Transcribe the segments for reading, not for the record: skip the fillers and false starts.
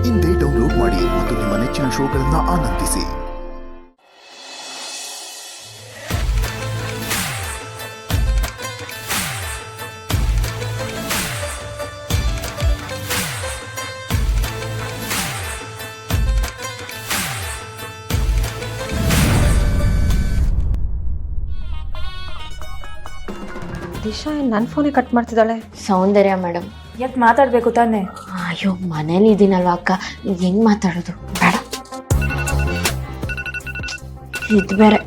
ಇಂದೇ ಡೌನ್ಲೋಡ್ ಮಾಡಿ ಮತ್ತು ನಿಮ್ಮ ನೆಚ್ಚಿನ ಶೋಗಳನ್ನು ಆನಂದಿಸಿ. ದಿಶಾ ನನ್ನ ಫೋನೇ ಕಟ್ ಮಾಡ್ತಿದ್ದಾಳೆ. ಸೌಂದರ್ಯ ಮೇಡಮ್. ಯಾಕೆ ಮಾತಾಡ್ಬೇಕು ತಾನೆ? ಅಯ್ಯೋ ಮನೇಲಿ ಇದ್ದೀನಲ್ವ ಅಕ್ಕ, ಹೆಂಗ್ ಮಾತಾಡೋದು? ಬೇಡ, ಇದು ಬೇರೆ.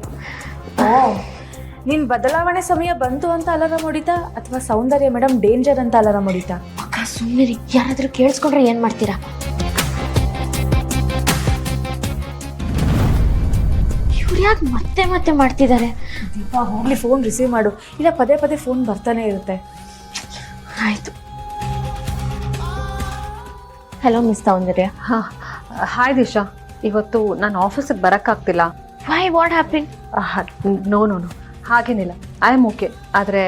ನಿನ್ ಬದಲಾವಣೆ ಸಮಯ ಬಂತು ಅಂತ ಅಲಾರಾಮ್ ಹೊಡಿತಾ ಅಥವಾ ಸೌಂದರ್ಯ ಮೇಡಮ್ ಡೇಂಜರ್ ಅಂತ ಅಲಾರಾಮ್ ಹೊಡಿತಾ? ಅಕ್ಕ ಸುಮ್ಮನೆ, ಯಾರಾದ್ರೂ ಕೇಳಿಸ್ಕೊಂಡ್ರೆ ಏನ್ ಮಾಡ್ತೀರಾ? ಇವ್ರು ಯಾಕೆ ಮತ್ತೆ ಮತ್ತೆ ಮಾಡ್ತಿದ್ದಾರೆ? ದೀಪಾ ಹೋಗ್ಲಿ, ಫೋನ್ ರಿಸೀವ್ ಮಾಡು, ಇಲ್ಲ ಪದೇ ಪದೇ ಫೋನ್ ಬರ್ತಾನೆ ಇರುತ್ತೆ. ಆಯ್ತು. Hello miss Soundarya. Hi Disha, ಇವತ್ತು ನಾನು ಆಫೀಸಿಗೆ ಬರೋಕ್ಕಾಗ್ತಿಲ್ಲ. Why, what happen? No no no, ಹಾಗೇನಿಲ್ಲ, ಐ ಆಮ್ ಓಕೆ. ಆದರೆ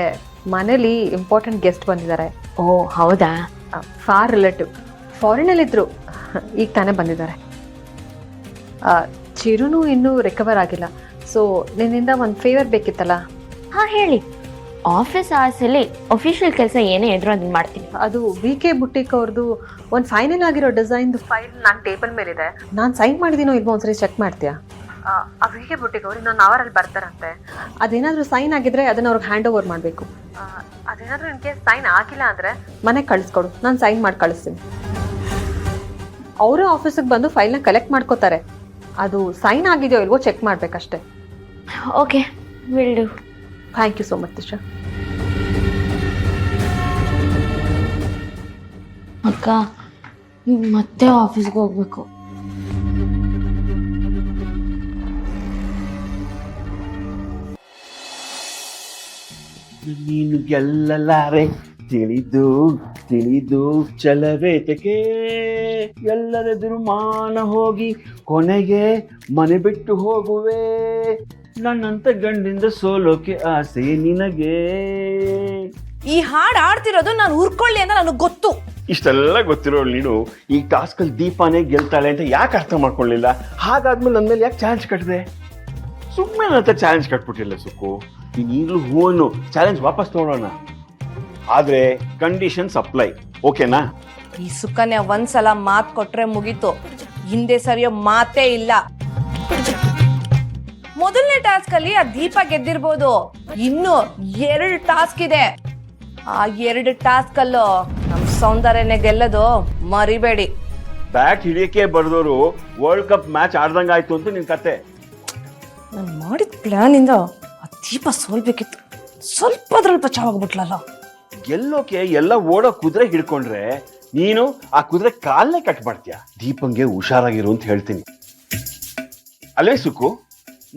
ಮನೇಲಿ ಇಂಪಾರ್ಟೆಂಟ್ ಗೆಸ್ಟ್ ಬಂದಿದ್ದಾರೆ. ಓ ಹೌದಾ? ಫಾರ್ ರಿಲೇಟಿವ್, ಫಾರಿನಲ್ಲಿದ್ದರು, ಈಗ ತಾನೇ ಬಂದಿದ್ದಾರೆ. ಚಿರುನು ಇನ್ನೂ ರಿಕವರ್ ಆಗಿಲ್ಲ. ಸೊ ನಿನ್ನಿಂದ ಒಂದು ಫೇವರ್ ಬೇಕಿತ್ತಲ್ಲ. ಹಾಂ ಹೇಳಿ. ಆಫೀಸ್ ಅವರ್ಸಲ್ಲಿ ಅಫಿಷಿಯಲ್ ಕೆಲಸ ಏನೇ ಇದ್ರೂ ಅದನ್ನ ಮಾಡ್ತೀನಿ. ಅದು VK ಬುಟಿಕ್ ಅವ್ರದ್ದು ಒಂದು ಫೈನಲ್ ಆಗಿರೋ ಡಿಸೈನ್ದು ಫೈಲ್ ನನ್ನ ಟೇಬಲ್ ಮೇಲಿದೆ. ನಾನು ಸೈನ್ ಮಾಡಿದ್ದೀನೋ ಇಲ್ವೋ ಒಂದ್ಸರಿ ಚೆಕ್ ಮಾಡ್ತೀಯಾ? ಆ VK ಬುಟಿಕ್ ಅವ್ರು ಇನ್ನೊಂದು ಅವರಲ್ಲಿ ಬರ್ತಾರಂತೆ. ಅದೇನಾದರೂ ಸೈನ್ ಆಗಿದ್ರೆ ಅದನ್ನು ಅವ್ರಿಗೆ ಹ್ಯಾಂಡ್ ಓವರ್ ಮಾಡಬೇಕು. ಅದೇನಾದರೂ ಇನ್ ಕೇಸ್ ಸೈನ್ ಆಗಿಲ್ಲ ಅಂದರೆ ಮನೆಗೆ ಕಳಿಸ್ಕೊಡು, ನಾನು ಸೈನ್ ಮಾಡಿ ಕಳಿಸ್ತೀನಿ. ಅವರು ಆಫೀಸಿಗೆ ಬಂದು ಫೈಲ್ನ ಕಲೆಕ್ಟ್ ಮಾಡ್ಕೋತಾರೆ. ಅದು ಸೈನ್ ಆಗಿದೆಯೋ ಇಲ್ವೋ ಚೆಕ್ ಮಾಡಬೇಕಷ್ಟೆ. Okay, will do. Thank you so much Disha. ಅಕ್ಕ ಮತ್ತೆ ಆಫೀಸ್ಗೆ ಹೋಗ್ಬೇಕು. ನೀನು ಗೆಲ್ಲಲಾರೆ ತಿಳಿದು ತಿಳಿದು ಛಲವೇತಕ್ಕೆ, ಎಲ್ಲರೆದುರು ಮಾನ ಹೋಗಿ ಕೊನೆಗೆ ಮನೆ ಬಿಟ್ಟು ಹೋಗುವೆ, ನನ್ನಂತ ಗಂಡಿಂದ ಸೋಲೋಕೆ ಆಸೆ ನಿನಗೆ. ಈ ಹಾಡು ಆಡ್ತಿರೋದು ನಾನು ಉರ್ಕೊಳ್ಳಿ ಅಂತ ನನಗೆ ಗೊತ್ತು. ಇಷ್ಟೆಲ್ಲ ಗೊತ್ತಿರೋಳು ನೀನು ಈ ಟಾಸ್ಕಲ್ಲಿ ದೀಪಾನೇ ಗೆಲ್ತಾಳೆ ಅಂತ ಯಾಕೆ ಅರ್ಥ ಮಾಡ್ಕೊಳ್ಳಿಲ್ಲ? ಹಾಗಾದ್ಮೇಲೆ ನನ್ನ ಮೇಲೆ ಯಾಕೆ ಚಾಲೆಂಜ್ ಕಟ್ಟಿದೆ? ಸುಮ್ಮನೆ ಅಂತ ಚಾಲೆಂಜ್ ಕಟ್ಬಿಟ್ಟಿಲ್ಲ ಸುಕ್ಕು. ನೀನು ಈಗಲೂ ಹೂವನ್ನು ಚಾಲೆಂಜ್ ವಾಪಸ್ ತಗೊಳ್ಳೋಣ, ಆದ್ರೆ ಕಂಡೀಷನ್ಸ್ ಅಪ್ಲೈ, ಓಕೆನಾ? ಈ ಸುಕನ್ಯ ಒಂದ್ಸಲ ಮಾತ್ ಕೊಟ್ರೆ ಮುಗೀತು, ಹಿಂದೆ ಸರಿಯೋ ಮಾತೇ ಇಲ್ಲ. ಮೊದಲನೇ ಟಾಸ್ಕ್ ಅಲ್ಲಿ ಆ ದೀಪ ಗೆದ್ದಿರ್ಬೋದು, ಇನ್ನು 2 ಟಾಸ್ಕ್ ಇದೆ. ಆ 2 ಟಾಸ್ಕ್ ಅಲ್ಲೂ ನಮ್ ಸೌಂದರ್ಯನೇ ಗೆಲ್ಲೋದು ಮರಿಬೇಡಿ. ಬ್ಯಾಟ್ ಹಿಡಿಯಕ್ಕೆ ಬರ್ದೋರು ವರ್ಲ್ಡ್ ಕಪ್ ಮ್ಯಾಚ್ ಆಡ್ದಂಗಾಯ್ತು ಅಂತ ನಿನ್ ಕತೆ. ನಾನು ಮಾಡಿದ ಪ್ಲಾನ್ ಇಂದ ಆ ದೀಪ ಸೋಲ್ಬೇಕಿತ್ತು, ಸ್ವಲ್ಪ ಬಚಾವಾಗ್ಬಿಟ್ಲಲ್ಲ. ಗೆಲ್ಲೋಕೆ ಎಲ್ಲ ಓಡೋ ಕುದುರೆ ಹಿಡ್ಕೊಂಡ್ರೆ ನೀನು ಆ ಕುದುರೆ ಕಾಲ್ನೇ ಕಟ್ ಮಾಡ್ತೀಯ. ದೀಪಂಗೆ ಹುಷಾರಾಗಿರು ಅಂತ ಹೇಳ್ತೀನಿ ಅಲ್ಲೇ ಸುಕ್ಕು.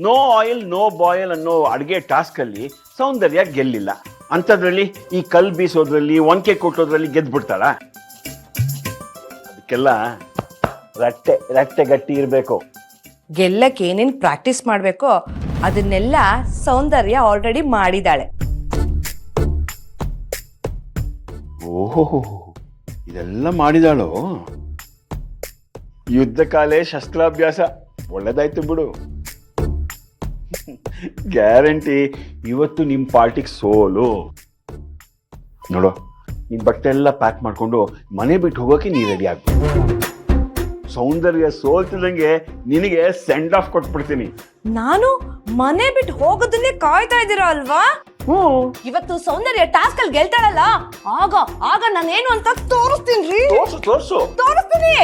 ನೋ ಆಯಿಲ್ ನೋ ಬಾಯಲ್ ಅನ್ನೋ ಅಡ್ಗೆ ಟಾಸ್ಕ್ ಅಲ್ಲಿ ಸೌಂದರ್ಯ ಗೆಲ್ಲಿಲ್ಲ, ಅಂಥದ್ರಲ್ಲಿ ಈ ಕಲ್ ಬೀಸೋದ್ರಲ್ಲಿ ಒನ್ಕೆ ಕೊಟ್ಟೋದ್ರಲ್ಲಿ ಗೆದ್ಬಿಡ್ತಾಳ? ಅದಕ್ಕೆಲ್ಲ ರಟ್ಟೆ ರಟ್ಟೆ ಗಟ್ಟಿ ಇರ್ಬೇಕು. ಗೆಲ್ಲಕ್ಕೆ ಏನೇನ್ ಪ್ರಾಕ್ಟೀಸ್ ಮಾಡ್ಬೇಕೋ ಅದನ್ನೆಲ್ಲ ಸೌಂದರ್ಯ ಆಲ್ರೆಡಿ ಮಾಡಿದಾಳೆ. ಓಹೋ, ಇದೆಲ್ಲ ಮಾಡಿದಾಳು. ಯುದ್ಧ ಕಾಲೇ ಶಸ್ತ್ರಾಭ್ಯಾಸ, ಒಳ್ಳೇದಾಯ್ತು ಬಿಡು. ಗ್ಯಾರಂಟಿ ಇವತ್ತು ನಿಮ್ ಪಾರ್ಟಿಗೆ ಸೋಲು. ನೋಡು, ನಿನ್ ಬಟ್ಟೆ ಎಲ್ಲ ಪ್ಯಾಕ್ ಮಾಡ್ಕೊಂಡು ಮನೆ ಬಿಟ್ಟು ಹೋಗೋಕೆ ನೀ ರೆಡಿ ಆಗ್ಬೇಕು. ಸೌಂದರ್ಯ ಸೋಲ್ತಿದಂಗೆ ನಿನಗೆ ಸೆಂಡ್ ಆಫ್ ಕೊಟ್ಬಿಡ್ತೀನಿ. ನಾನು ಮನೆ ಬಿಟ್ಟು ಹೋಗೋದನ್ನೇ ಕಾಯ್ತಾ ಇದ್ದೀರಾ ಅಲ್ವಾ? ಇವತ್ತು ಸೌಂದರ್ಯ ಟಾಸ್ಕ್ ಅಲ್ಲಿ ಗೆಲ್ತಾಳಲ್ಲ, ಆಗ ನಾನೇನು ಅಂತ ತೋರಿಸ್ತೀನಿ. ತೋರಿಸ್ತೀನಿ.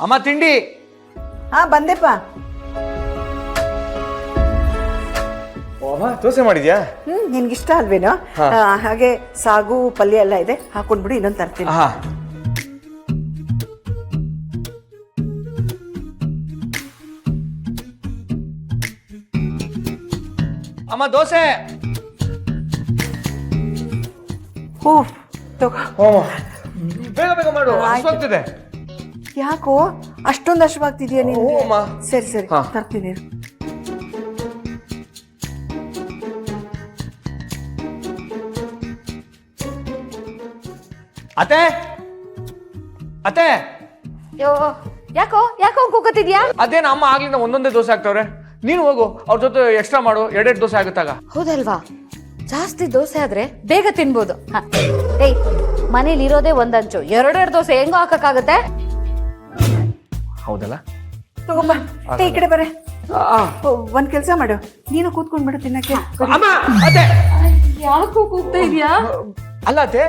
ಅಮ್ಮ ತಿಂಡಿ. ಹಾ ಬಂದೆಪ್ಪ. ದೋಸೆ ಮಾಡಿದ್ಯಾ? ನಿನ್ಗಿಷ್ಟ ಅಲ್ವೇನೋ? ಹಾಗೆ ಸಾಗು ಪಲ್ಯ ಎಲ್ಲ ಇದೆ, ಹಾಕೊಂಡ್ಬಿಡು, ಇನ್ನೊಂದು ತರ್ತೀನಿ. ಅಮ್ಮ ದೋಸೆ. ಹೂ ತಗೋ. ಬೇಗ ಬೇಗ ಮಾಡು, ಹಸುವಾಗ್ತಿದೆ. ಯಾಕೋ ಅಷ್ಟೊಂದು ಹಸುವಾಗ್ತಿದ್ಯಾ ನೀನು? ಸರಿ ಸರಿ ತರ್ತೀನಿ. ಅತ್ತೆ ಅತ್ತೆ ಯಾಕೋ ಯಾಕೋ ಕೂಗತ್ತಿದ್ಯಾ? ಅದೇನ ಅಮ್ಮ ಆಗ್ಲಿಂದ ಒಂದೊಂದೇ ದೋಸೆ ಹಾಕ್ತವ್ರೆ. ನೀನು ಹೋಗು, ಅವ್ರ ಜೊತೆ ಎಕ್ಸ್ಟ್ರಾ ಮಾಡು, 2 ದೋಸೆ ಆಗುತ್ತಾಗ. ಹೌದಲ್ವಾ? ಜಾಸ್ತಿ ದೋಸೆ ಆದ್ರೆ ಬೇಗ ತಿನ್ಬೋದು. ಏಯ್, ಮನೇಲಿ ಇರೋದೇ ಒಂದಂಚು, 2 ದೋಸೆ ಹೆಂಗೋ ಹಾಕಕ್ಕಾಗತ್ತೆ? ಹೌದಲ್ಲ? ತಗೊಂಬ, ಈ ಕಡೆ ಬರೇ. ಒಂದ್ ಕೆಲ್ಸ ಮಾಡು, ನೀನು ಕೂತ್ಕೊಂಡ್ಬಿಡು ತಿನ್ನಕ್ಕೆ. ಅಮ್ಮ, ಅತ್ತೆ. ಯಾಕೋ ಕೂಗ್ತಾ ಇದೀಯಾ? ಅಲ್ಲ ಅತ್ತೆ,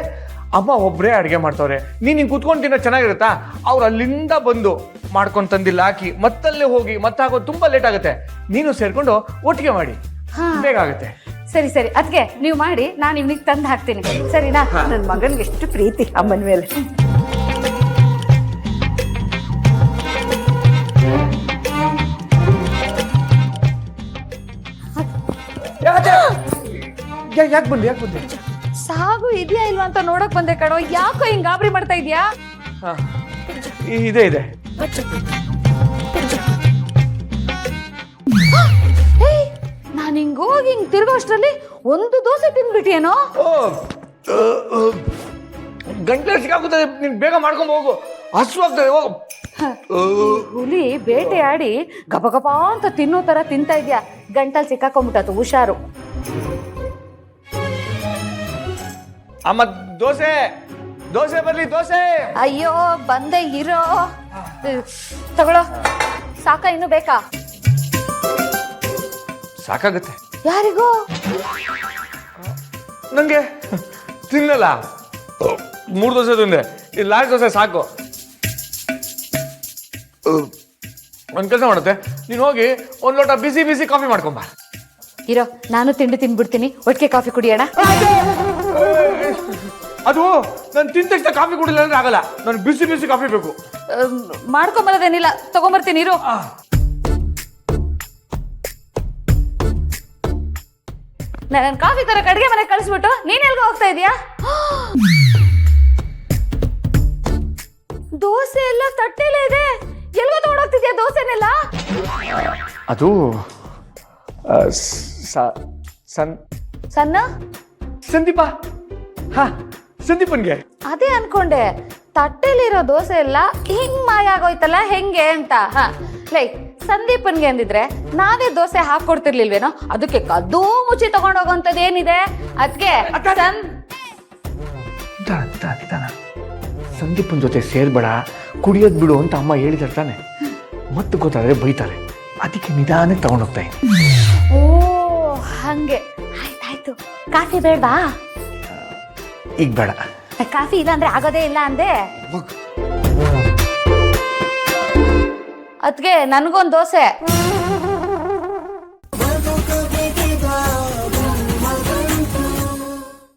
ಅಮ್ಮ ಒಬ್ರೇ ಅಡ್ಗೆ ಮಾಡ್ತವ್ರೆ. ನೀನ್ ಹಿಂಗ್ ಕೂತ್ಕೊಂಡು ತಿನ್ನೋ ಚೆನ್ನಾಗಿರುತ್ತಾ? ಅವ್ರು ಅಲ್ಲಿಂದ ಬಂದು ಮಾಡ್ಕೊಂಡ್ ತಂದಿಲ್ಲ ಹಾಕಿ ಮತ್ತಲ್ಲೇ ಹೋಗಿ ಮತ್ತೆ ಹಾಕೋದು ತುಂಬಾ ಲೇಟ್ ಆಗುತ್ತೆ. ನೀನು ಸೇರ್ಕೊಂಡು ಒಟ್ಟಿಗೆ ಮಾಡಿ, ಬೇಗ ಆಗುತ್ತೆ. ಸರಿ ಸರಿ, ಅದ್ಕೆ ನೀವು ಮಾಡಿ, ನಾನು ಇವ್ನಿಗೆ ತಂದು ಹಾಕ್ತೀನಿ, ಸರಿನಾ? ನನ್ ಮಗನ್ಗೆ ಎಷ್ಟು ಪ್ರೀತಿ ಅಮ್ಮನ ಮೇಲೆ. ಯಾಕೆ ಬಂದೆ? ಸಾಗು ಇದೆಯಾ ಇಲ್ವಾ ಅಂತ ನೋಡಕ್ ಬಂದೆ ಕಣೋ. ಯಾಕೋ ಹಿಂಗ್ ಗಾಬರಿ ಮಾಡ್ತಾ ಇದೀಯಾ? ಇದೆ. ನಾನು ಹಿಂಗ್ ಹೋಗಿ ಹಿಂಗ್ ತಿರ್ಗೋ ಅಷ್ಟ್ರಲ್ಲಿ 1 ದೋಸೆ ತಿನ್ಬಿಟ್ಟಿಯೇನೋ? ಗಂಟೆ ಸಿಕ್ಕಾಗುತ್ತದೆ, ನೀನ್ ಬೇಗ ಮಾಡ್ಕೊಂಡ್ ಹೋಗು, ಹಸುವಾಗ್ತದೆ. ಹೋಗು. ಹುಲಿ ಬೇಟೆಯಾಡಿ ಗಬ ಗಬ ಅಂತ ತಿನ್ನೋ ತರ ತಿಂತಾ ಇದ್ಯಾ, ಗಂಟಲ್ ಸಿಕ್ಕಾಕೊಂಡ್ಬಿಟ್ಟತು, ಹುಷಾರು. ಅಮ್ಮ, ದೋಸೆ ಬರ್ಲಿ, ದೋಸೆ. ಅಯ್ಯೋ ಬಂದೆ ಇರೋ. ತಗೊಳ್ಳೋ, ಸಾಕ ಇನ್ನು ಬೇಕಾ? ಸಾಕಾಗುತ್ತೆ. ಯಾರಿಗೂ? ನಂಗೆ ತಿನ್ನಲ್ಲ. 3 ದೋಸೆ ತಿಂದೆ, ಈ ಲಾಸ್ಟ್ ದೋಸೆ ಸಾಕು. ಒಂದ್ ಕೆಲಸ ಮಾಡುತ್ತೆ, ನೀನ್ ಹೋಗಿ 1 ಲೋಟ ಬಿಸಿ ಬಿಸಿ ಕಾಫಿ ಮಾಡ್ಕೊಂಬ. ಇರೋ, ನಾನು ತಿಂಡಿ ತಿನ್ಬಿಡ್ತೀನಿ, ಒಟ್ಟಿಗೆ ಕಾಫಿ ಕುಡಿಯೋಣ. ಅದು ನಾನು ತಿಂದ ತಕ್ಷಣ ಕಾಫಿ ಕುಡಿಲ್ಲ ಅಂದ್ರೆ ಆಗಲ್ಲ, ನಾನು ಬಿಸಿ ಬಿಸಿ ಕಾಫಿ ಬೇಕು. ಮಾಡ್ಕೊಂಬರೋದೇನಿಲ್ಲ, ತಗೊಂಬರ್ತೀನಿ ಇರು. ನನ್ನ ಕಾಫಿ ತರ ಅಡ್ಗೆ ಮನೆ ಕಳಿಸ್ಬಿಟ್ಟು ನೀನ್ ಎಲ್ಗೋ ಹೋಗ್ತಾ ಇದೀಯಾ? ದೋಸೆ ಎಲ್ಲ ತಟ್ಟೆಲೇ ಇದೆ, ಎಲ್ಗೋ ತಗೊಂಡೋಗ್ತಿದ್ಯಾ ದೋಸೆನೆಲ್ಲ? ಅದು ಸಣ್ಣ ಸಂದೀಪ. ಸಂದೀಪನ್ಗೆ ಅದೇ ಅನ್ಕೊಂಡೆ, ತಟ್ಟೆಲಿರೋ ದೋಸೆ ಎಲ್ಲ ಹಿಂಗ್ ಮಾಯ ಆಗೋಯ್ತಲ್ಲ, ಹೆಂಗೆ ಅಂತ. ಲೈ, ಸಂದೀಪನ್ಗೆ ಅಂದಿದ್ರೆ ನಾವೇ ದೋಸೆ ಹಾಕೊಡ್ತಿರ್ಲಿಲ್ವೇನೋ? ಅದಕ್ಕೆ ಕದ್ದು ಮುಚ್ಚಿ ತಗೊಂಡೋಗೋಂಥದ್ದು ಏನಿದೆ? ಅದಕ್ಕೆ ಸಂದೀಪನ್ ಜೊತೆ ಸೇರ್ಬೇಡ, ಕುಡಿಯೋದ್ ಬಿಡು ಅಂತ ಅಮ್ಮ ಹೇಳಿದಾರೆ ತಾನೆ. ಮತ್ತೆ ಗೊತ್ತಾದ್ರೆ ಬೈತಾರೆ, ಅದಕ್ಕೆ ನಿಧಾನಕ್ಕೆ ತಗೊಂಡೋಗ್ತಾ ಇದ್ದೀನಿ. ಓ ಹಂಗೆ, ಆಯ್ತಾಯ್ತು. ಕಾಫಿ ಬೇಡವಾ? ಈಗ ಬೇಡ. ಕಾಫಿ ಇಲ್ಲ ಅಂದ್ರೆ ಆಗೋದೇ ಇಲ್ಲ ಅಂದೆ. ಅದಕ್ಕೆ ನನ್ಗೊಂದ್ ದೋಸೆ.